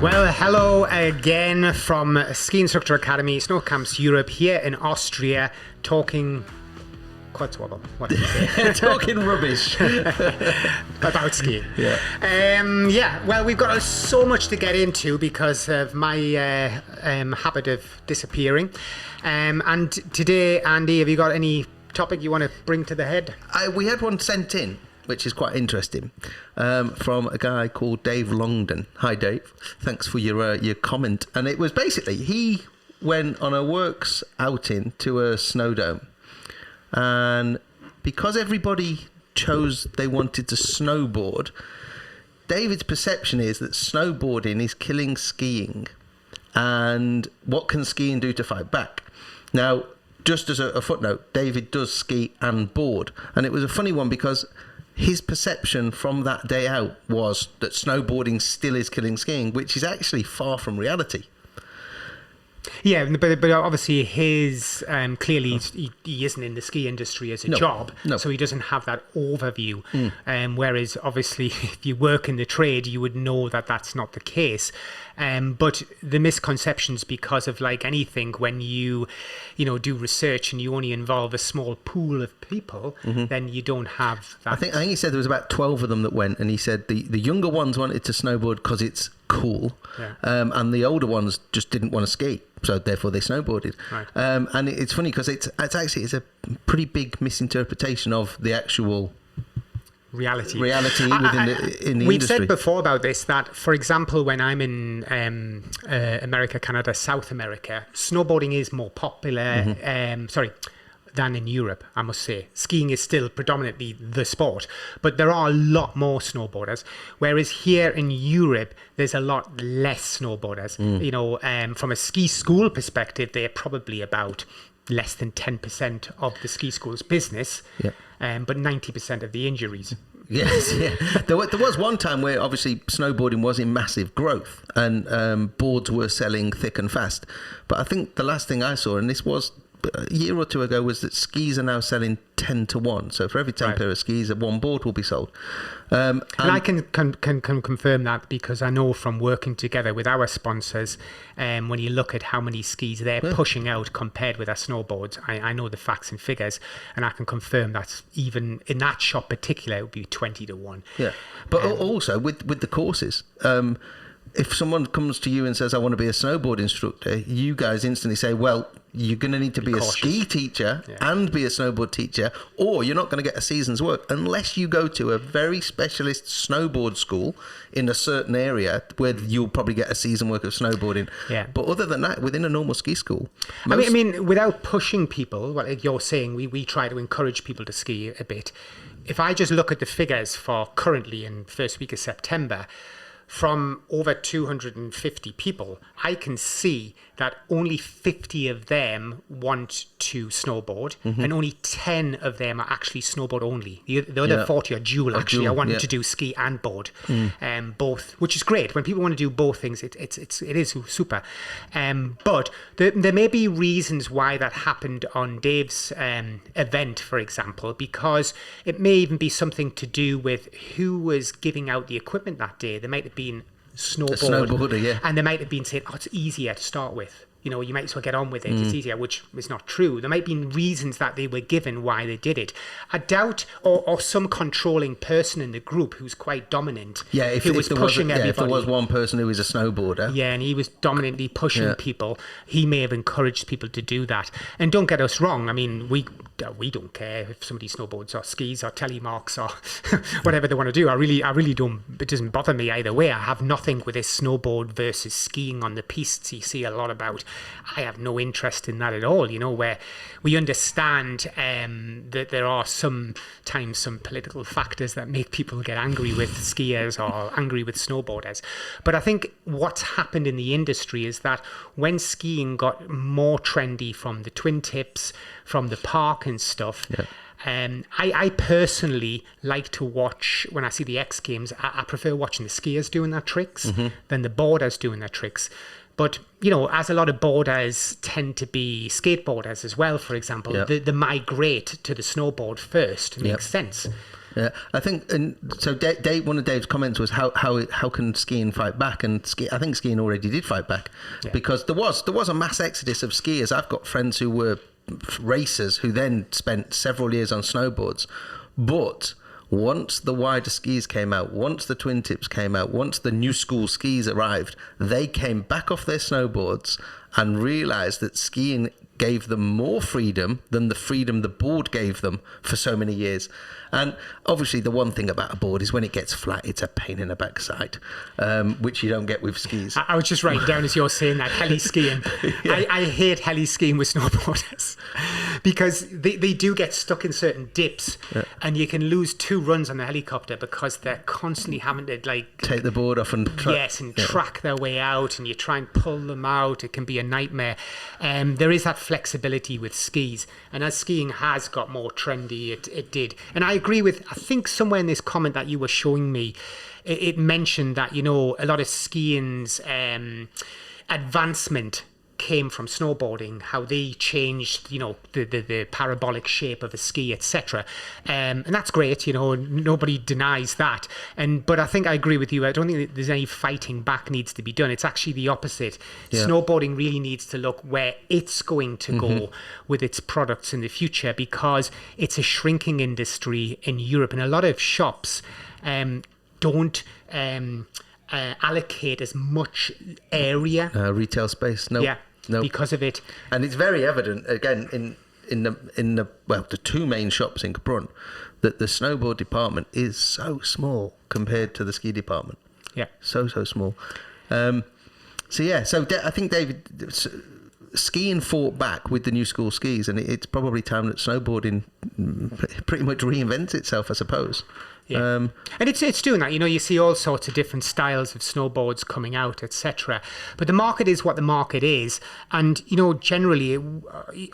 Well, hello again from Ski Instructor Academy, Snow Camps Europe, here in Austria, talking quad swabble. What did you say? Talking rubbish about skiing. Yeah. Well, we've got so much to get into because of my habit of disappearing. And today, Andy, have you got any topic you want to bring to the head? We had one sent in, which is quite interesting, from a guy called Dave Longdon. Hi, Dave. Thanks for your comment. And it was basically, he went on a works outing to a snow dome. And because everybody chose they wanted to snowboard, David's perception is that snowboarding is killing skiing. And what can skiing do to fight back? Now, just as a footnote, David does ski and board. And it was a funny one because his perception from that day out was that snowboarding still is killing skiing, which is actually far from reality. Yeah, but obviously his clearly he isn't in the ski industry as a job, so he doesn't have that overview. Whereas obviously if you work in the trade, you would know that that's not the case. But the misconceptions, because of like anything, when you do research and you only involve a small pool of people, then you don't have that. I think he said there was about 12 of them that went, and he said the younger ones wanted to snowboard because it's cool, and the older ones just didn't want to ski, so therefore they snowboarded. Right. And it's funny because it's a pretty big misinterpretation of the actual reality within the industry. We've said before about this that, for example, when I'm in America, Canada, South America, snowboarding is more popular. Than in Europe, I must say. Skiing is still predominantly the sport, but there are a lot more snowboarders. Whereas here in Europe, there's a lot less snowboarders. From a ski school perspective, they're probably about less than 10% of the ski school's business, but 90% of the injuries. Yes, yeah. There was one time where obviously snowboarding was in massive growth and boards were selling thick and fast. But I think the last thing I saw, and this was a year or two ago, was that skis are now selling 10 to 1. So for every 10 pair of skis, one board will be sold. And I can confirm that because I know from working together with our sponsors, when you look at how many skis they're pushing out compared with our snowboards, I know the facts and figures, and I can confirm that even in that shop particular, it would be 20 to 1. Yeah, but also with the courses, if someone comes to you and says, I want to be a snowboard instructor, you guys instantly say, well, you're going to need to be a ski teacher and be a snowboard teacher, or you're not going to get a season's work unless you go to a very specialist snowboard school in a certain area where you'll probably get a season work of snowboarding. Yeah. But other than that, within a normal ski school. I mean, without pushing people, like you're saying, we try to encourage people to ski a bit. If I just look at the figures for currently in first week of September, from over 250 people, I can see that only 50 of them want to snowboard, and only 10 of them are actually snowboard only. The other 40 are dual, actually. I wanted to do ski and board, both, which is great. When people want to do both things, it is super. But there may be reasons why that happened on Dave's event, for example, because it may even be something to do with who was giving out the equipment that day. There might have been snowboarder, and they might have been saying, it's easier to start with. You might as well get on with it. It's easier, which is not true. There might be reasons that they were given why they did it. I doubt, or some controlling person in the group who's quite dominant, if there was one person who was a snowboarder. Yeah, and he was dominantly pushing people. He may have encouraged people to do that. And don't get us wrong. I mean, we don't care if somebody snowboards or skis or telemarks or whatever they want to do. I really don't. It doesn't bother me either way. I have nothing with this snowboard versus skiing on the pistes you see a lot about. I have no interest in that at all, where we understand that there are sometimes some political factors that make people get angry with skiers or angry with snowboarders. But I think what's happened in the industry is that when skiing got more trendy from the twin tips, from the park and stuff, I personally like to watch, when I see the X Games, I prefer watching the skiers doing their tricks than the boarders doing their tricks. But, as a lot of boarders tend to be skateboarders as well, for example, they migrate to the snowboard first. Makes sense. Yeah, I think, and so Dave, one of Dave's comments was how can skiing fight back? And I think skiing already did fight back, because there was a mass exodus of skiers. I've got friends who were racers who then spent several years on snowboards, but once the wider skis came out, once the twin tips came out, once the new school skis arrived, they came back off their snowboards and realised that skiing gave them more freedom than the freedom the board gave them for so many years. And obviously the one thing about a board is when it gets flat, it's a pain in the backside, which you don't get with skis. I was just writing down as you're saying that, heli skiing. Yeah. I hate heli skiing with snowboarders because they do get stuck in certain dips, and you can lose 2 runs on the helicopter because they're constantly having to take the board off and track their way out, and you try and pull them out. It can be a nightmare. There is that flexibility with skis, and as skiing has got more trendy, it did. And I agree with, I think somewhere in this comment that you were showing me, it mentioned that, a lot of skiing's advancement came from snowboarding, how they changed, the parabolic shape of a ski, etc. And that's great, nobody denies that. But I think I agree with you. I don't think there's any fighting back needs to be done. It's actually the opposite. Yeah. Snowboarding really needs to look where it's going to go with its products in the future, because it's a shrinking industry in Europe, and a lot of shops don't allocate as much area, retail space. No, because of it. And it's very evident again in the 2 main shops in Brunn that the snowboard department is so small compared to the ski department. Yeah, so small. So I think, David, skiing fought back with the new school skis, and it's probably time that snowboarding pretty much reinvents itself, I suppose. Yeah. And it's doing that. You see all sorts of different styles of snowboards coming out, etc. But the market is what the market is. And, generally,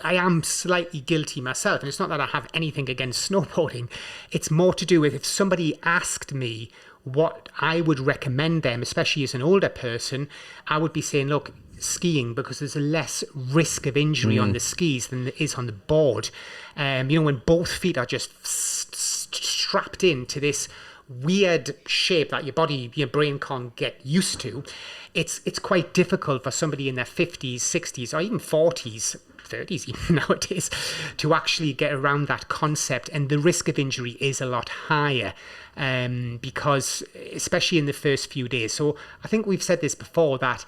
I am slightly guilty myself. And it's not that I have anything against snowboarding. It's more to do with, if somebody asked me what I would recommend them, especially as an older person, I would be saying, look, skiing, because there's a less risk of injury on the skis than there is on the board. When both feet are just strapped into this weird shape that your brain can't get used to, it's quite difficult for somebody in their 50s, 60s, or even 40s, 30s even nowadays, to actually get around that concept. And the risk of injury is a lot higher, because especially in the first few days. So I think we've said this before, that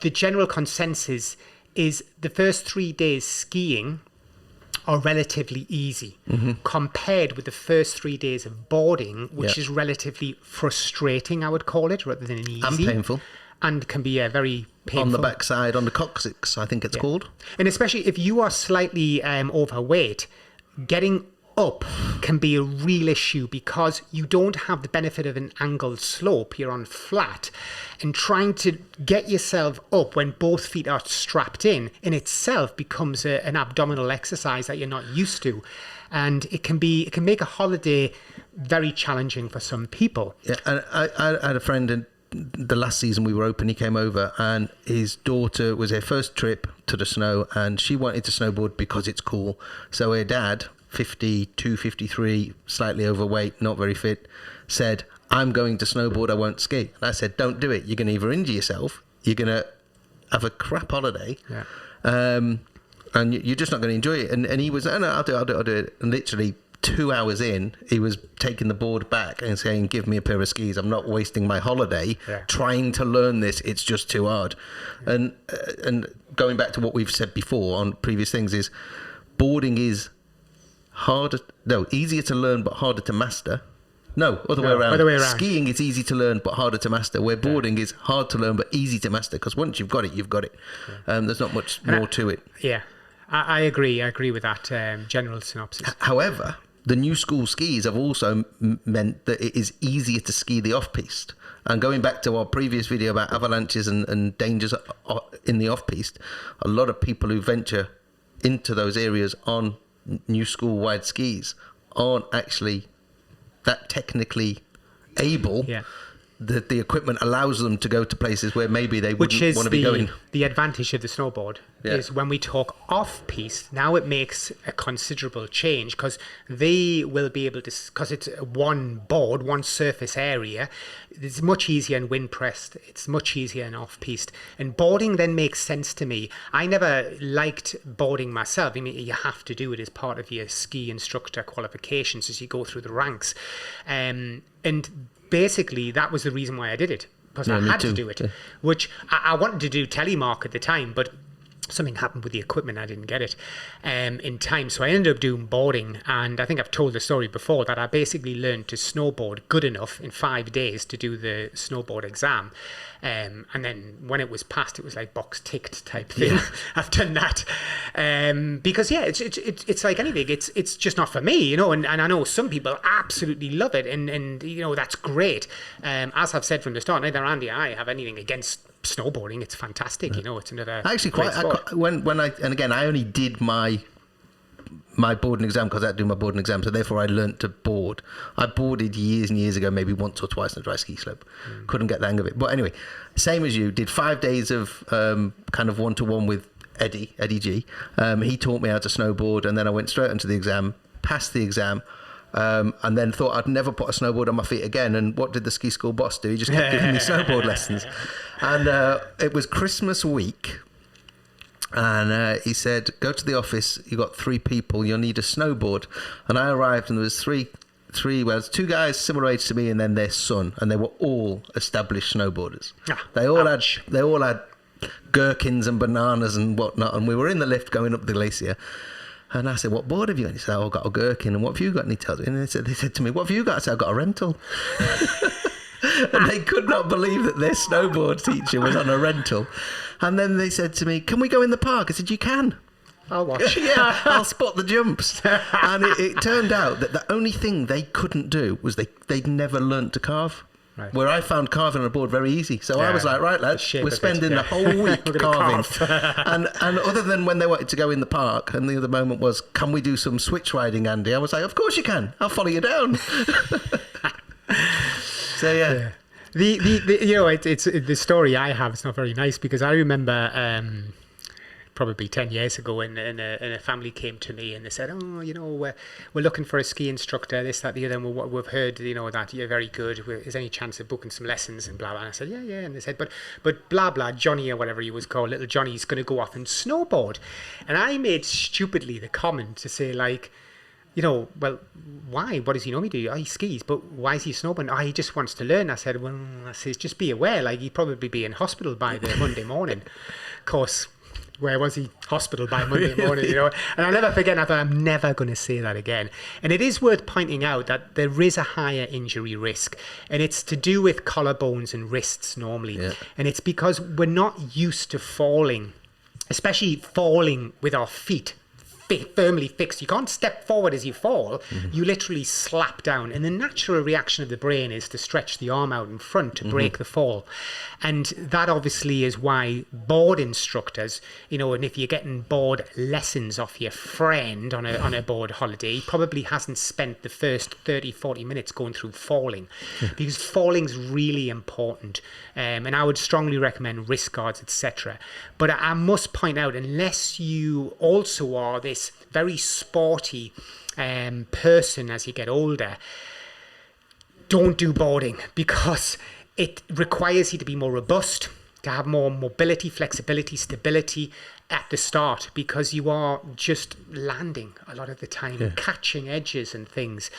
the general consensus is the first 3 days skiing are relatively easy compared with the first 3 days of boarding, which is relatively frustrating, I would call it, rather than easy. And painful. And can be very painful. On the backside, on the coccyx, I think it's called. And especially if you are slightly overweight, getting up can be a real issue, because you don't have the benefit of an angled slope. You're on flat, and trying to get yourself up when both feet are strapped in itself becomes an abdominal exercise that you're not used to, and it can make a holiday very challenging for some people. Yeah, and I had a friend in the last season we were open. He came over, and his daughter was her first trip to the snow, and she wanted to snowboard because it's cool. So her dad, 52, 53, slightly overweight, not very fit, said, I'm going to snowboard, I won't ski. And I said, don't do it. You're going to either injure yourself, you're going to have a crap holiday, and you're just not going to enjoy it. And he was, no, I'll do it. And literally 2 hours in, he was taking the board back and saying, give me a pair of skis. I'm not wasting my holiday trying to learn this. It's just too hard. And going back to what we've said before on previous things, is boarding is easier to learn but harder to master. Other way around. Skiing is easy to learn but harder to master, where boarding is hard to learn but easy to master, because once you've got it, you've got it. There's not much more to it. I agree with that general synopsis. However, the new school skis have also meant that it is easier to ski the off-piste. And going back to our previous video about avalanches and dangers in the off-piste, a lot of people who venture into those areas on new school wide skis aren't actually that technically able the equipment allows them to go to places where maybe they wouldn't want to be going. The advantage of the snowboard is when we talk off-piste, now it makes a considerable change because they will be able to, because it's one board, one surface area, it's much easier in wind pressed, it's much easier in off-piste. And boarding then makes sense to me. I never liked boarding myself. I mean, you have to do it as part of your ski instructor qualifications as you go through the ranks. And basically, that was the reason why I did it, because I had to do it, which I wanted to do telemark at the time, but something happened with the equipment. I didn't get it in time. So I ended up doing boarding. And I think I've told the story before that I basically learned to snowboard good enough in 5 days to do the snowboard exam. And then when it was passed, it was like box ticked type thing. Yeah. I've done that because it's like anything. It's just not for me, you know. And I know some people absolutely love it, and you know that's great. As I've said from the start, neither Andy or I have anything against snowboarding. It's fantastic, you know. It's another when I only did my boarding exam because I had to do my boarding exam, so therefore I learnt to board. I boarded years and years ago, maybe once or twice on a dry ski slope. Couldn't get the hang of it. But anyway, same as you, did 5 days of kind of one-to-one with Eddie G. He taught me how to snowboard, and then I went straight into the exam, passed the exam, and then thought I'd never put a snowboard on my feet again. And what did the ski school boss do? He just kept giving me snowboard lessons. And it was Christmas week. And he said, go to the office, you got 3 people, you'll need a snowboard. And I arrived and there was there's 2 guys similar age to me and then their son, and they were all established snowboarders. They all had gherkins and bananas and whatnot, and we were in the lift going up the glacier. And I said, what board have you got? And he said, I've got a gherkin. And what have you got? And he tells me, and they said to me, what have you got? I said, I've got a rental. And they could not believe that their snowboard teacher was on a rental. And then they said to me, can we go in the park? I said, you can. I'll watch. Yeah, I'll spot the jumps. And it turned out that the only thing they couldn't do was they'd never learnt to carve. Right. Where I found carving on a board very easy. So I was like, right, lads, we're spending the whole week carving. and other than when they wanted to go in the park, and the other moment was, can we do some switch riding, Andy? I was like, of course you can. I'll follow you down. So yeah. The you know, it's the story I have. It's not very nice because I remember probably 10 years ago, and a family came to me and they said, oh, you know, we're looking for a ski instructor, this, that, the other, and we've heard, you know, that you're very good. Is there any chance of booking some lessons and blah, blah. And I said, yeah. And they said, but blah, blah, Johnny or whatever he was called, little Johnny's going to go off and snowboard. And I made stupidly the comment to say, like, you know, well, why? What does he normally do? Oh, he skis, but why is he snowboarding? Oh, he just wants to learn. I said, just be aware, like, he'd probably be in hospital by the Monday morning. Of course, where was he? Hospital by Monday morning, you know. And I'll never forget, I thought, I'm never going to say that again. And it is worth pointing out that there is a higher injury risk, and it's to do with collarbones and wrists normally. Yeah. And it's because we're not used to falling, especially falling with our feet firmly fixed. You can't step forward as you fall. You literally slap down, and the natural reaction of the brain is to stretch the arm out in front to break the fall. And that obviously is why board instructors, you know, and if you're getting board lessons off your friend on a board holiday, he probably hasn't spent the first 30-40 minutes going through falling, because falling's really important. And I would strongly recommend wrist guards, etc. But I must point out, unless you also are this very sporty person as you get older, don't do boarding, because it requires you to be more robust, to have more mobility, flexibility, stability at the start, because you are just landing a lot of the time, catching edges and things.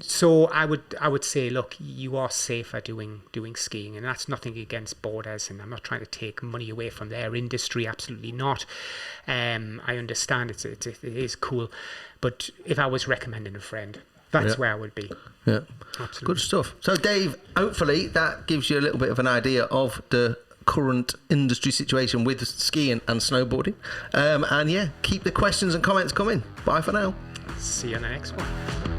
So I would say, look, you are safer doing skiing, and that's nothing against boarders, and I'm not trying to take money away from their industry, absolutely not. I understand it is cool, but if I was recommending a friend, that's where I would be. Yeah, absolutely. Good stuff. So Dave, hopefully that gives you a little bit of an idea of the current industry situation with skiing and snowboarding. And yeah, keep the questions and comments coming. Bye for now. See you on the next one.